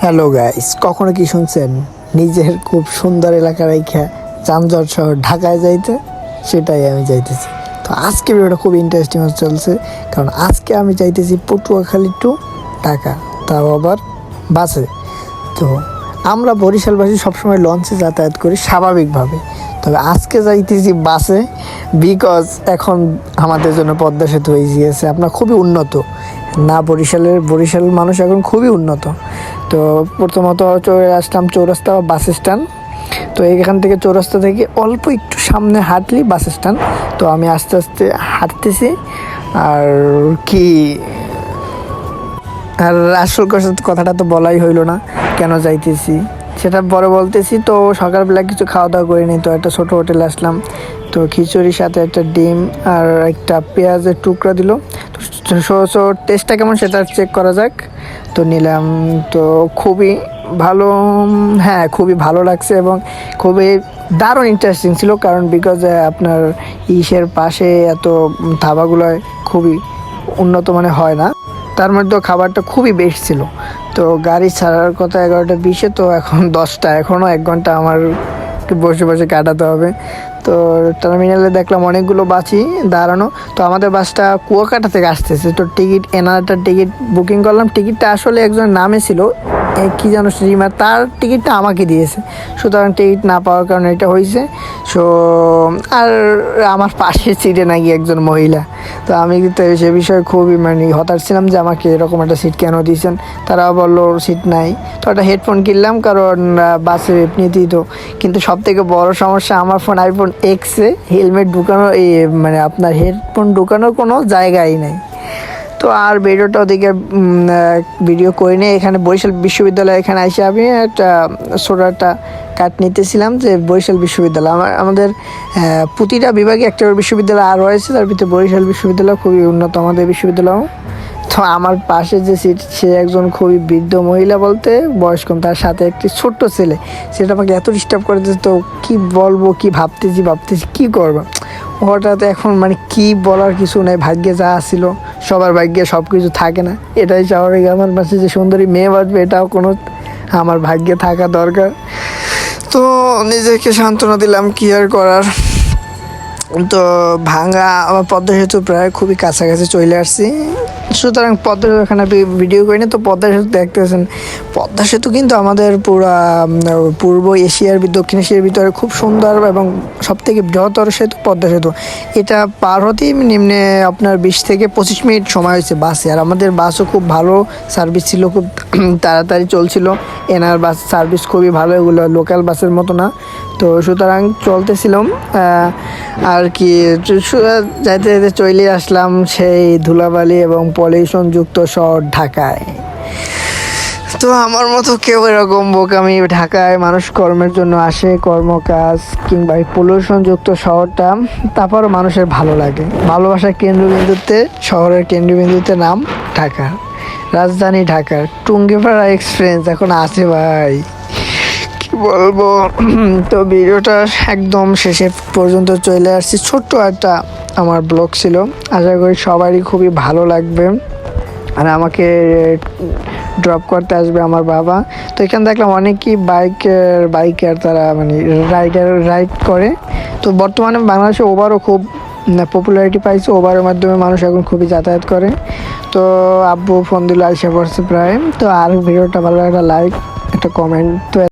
Hello guys, কখনো কি শুনছেন নিজের খুব সুন্দর এলাকা রেখা যানজট শহর ঢাকায় যাইতে? সেটাই আমি যাইতেছি। তো আজকে ভিডিওটা খুব ইন্টারেস্টিং চলছে, কারণ আজকে আমি যাইতেছি পটুয়াখালী টু ঢাকা, তাও আবার বাসে। তো আমরা বরিশালবাসী সবসময় লঞ্চে যাতায়াত করি স্বাভাবিকভাবে, তবে আজকে যাইতেছি বাসে, বিকজ এখন আমাদের জন্য পদ্মা সেতু হয়ে গিয়েছে আপনার খুবই উন্নত। না, বরিশাল মানুষ এখন খুবই উন্নত। তো প্রথমত চলে আসলাম চৌরাস্তা বা বাস স্ট্যান্ড। তো এখান থেকে চৌরাস্তা থেকে অল্প একটু সামনে হাঁটলি বাস স্ট্যান্ড। তো আমি আস্তে আস্তে হাঁটতেছি। আর কি, আর আসল কথাটা তো বলাই হইলো না, কেন যাইতেছি সেটা পরে বলতেছি। তো সকালবেলা কিছু খাওয়া দাওয়া করিনি, তো একটা ছোটো হোটেলে আসলাম। তো খিচুড়ির সাথে একটা ডিম আর একটা পেঁয়াজের টুকরা দিল। তো টেস্টটা কেমন সেটা চেক করা যাক। তো নিলাম, তো খুবই ভালো। হ্যাঁ, খুবই ভালো লাগছে এবং খুবই দারুণ ইন্টারেস্টিং ছিল, কারণ বিকজ আপনার ইসের পাশে এত ধাবাগুলোয় খুবই উন্নত মানে হয় না, তার মধ্যেও খাবারটা খুবই বেশ ছিল। তো গাড়ি ছাড়ার কথা 11টা 20-এ, তো এখন 10টা, এখনও 1 ঘন্টা আমার বসে বসে কাটাতে হবে। তো টার্মিনালে দেখলাম অনেকগুলো বাসই দাঁড়ানো। তো আমাদের বাসটা কুয়াকাটা থেকে আসতেছে। তো এনারটার টিকিট বুকিং করলাম। টিকিটটা আসলে একজন নামে ছিল, কী যেন শ্রীমা, তার টিকিটটা আমাকে দিয়েছে। সুতরাং টিকিট না পাওয়ার কারণে এটা হয়েছে। সো আর আমার পাশের সিটে নাকি একজন মহিলা। তো আমি কিন্তু সে বিষয়ে খুবই হতাশ ছিলাম যে আমাকে এরকম একটা সিট কেন দিয়েছেন। তারা বললো সিট নাই। তো একটা হেডফোন কিনলাম, কারণ বাসে এমনিতেই তো। কিন্তু সব থেকে বড় সমস্যা, আমার ফোন আইফোন এক্সে হেলমেট ঢুকানো, আপনার হেডফোন ঢুকানোর কোনো জায়গাই নেই। তো আর ভিডিওটা ওদিকে ভিডিও করে নিয়ে এখানে বরিশাল বিশ্ববিদ্যালয় এখানে এসে আমি একটা ছোটো একটা কাট নিতেছিলাম, যে বরিশাল বিশ্ববিদ্যালয় আমাদের প্রতিটা বিভাগে একটা বিশ্ববিদ্যালয় আর রয়েছে, তার ভিতরে বরিশাল বিশ্ববিদ্যালয় খুবই উন্নত আমাদের বিশ্ববিদ্যালয়। তো আমার পাশে যে সিট, সে একজন খুবই বৃদ্ধ মহিলা, বলতে বয়স কম, তার সাথে একটি ছোট্ট ছেলে। সেটা আমাকে এত ডিস্টার্ব করে দিচ্ছে। তো কী বলবো, কি ভাবতেছি কী করবো হঠাৎ এখন, কি বলার কিছু নেই। ভাগ্যে যা ছিল, সবার ভাগ্যে সব কিছু থাকে না, এটাই স্বাভাবিক। আমার পাশে যে সুন্দরী মেয়ে বাঁচবে, এটাও কোনো আমার ভাগ্যে থাকা দরকার। তো নিজেকে সান্ত্বনা দিলাম, কি আর করার। তো ভাঙ্গা আমার পদ্মা সেতু প্রায় খুবই কাছাকাছি চলে আসছি। সুতরাং পদ্মা সেতু এখানে ভিডিও করি না। তো পদ্মা সেতু দেখতেছেন, পদ্মা সেতু কিন্তু আমাদের পুরা পূর্ব এশিয়ার দক্ষিণ এশিয়ার ভিতরে খুব সুন্দর এবং সবথেকে বৃহত্তর সেতু পদ্মা সেতু। এটা পার হতেই নিম্নে আপনার 20 থেকে 25 মিনিট সময় হয়েছে বাসে। আর আমাদের বাসও খুব ভালো সার্ভিস ছিল, খুব তাড়াতাড়ি চলছিল। এনার বাস সার্ভিস খুবই ভালো, এগুলো লোকাল বাসের মতো না। তো সুতরাং চলতেছিলাম আর কি, যাইতে যেতে চলে আসলাম সেই ধুলাবালি এবং পলিউশনযুক্ত শহর ঢাকায়। তো আমার মতো কেউ এরকম বোকামি, ঢাকায় মানুষ কর্মের জন্য আসে, কর্মকাজ কিংবা এই পলিউশনযুক্ত শহরটা, তারপরও মানুষের ভালো লাগে। ভালোবাসার কেন্দ্রবিন্দুতে, শহরের কেন্দ্রবিন্দুতে নাম ঢাকা, রাজধানী ঢাকার টুঙ্গিপাড়া এক্সপ্রেস এখন আছে ভাই, কি বলবো। তো ভিডিওটা একদম শেষে পর্যন্ত চলে আসছি। ছোট্ট একটা আমার ব্লগ ছিল, আশা করি সবারই খুবই ভালো লাগবে। আর আমাকে ড্রপ করতে আসবে আমার বাবা। তো এখানে দেখলাম অনেকেই বাইকার, তারা রাইড করে। তো বর্তমানে বাংলাদেশে ওভারও খুব পপুলারিটি পাইছে, ওভারের মাধ্যমে মানুষ এখন খুবই যাতায়াত করে। তো আব্বু ফোন দিল, আইসা পড়ছে প্রায়। তো আর ভিডিওটা ভালো একটা লাইক, একটা কমেন্ট। তো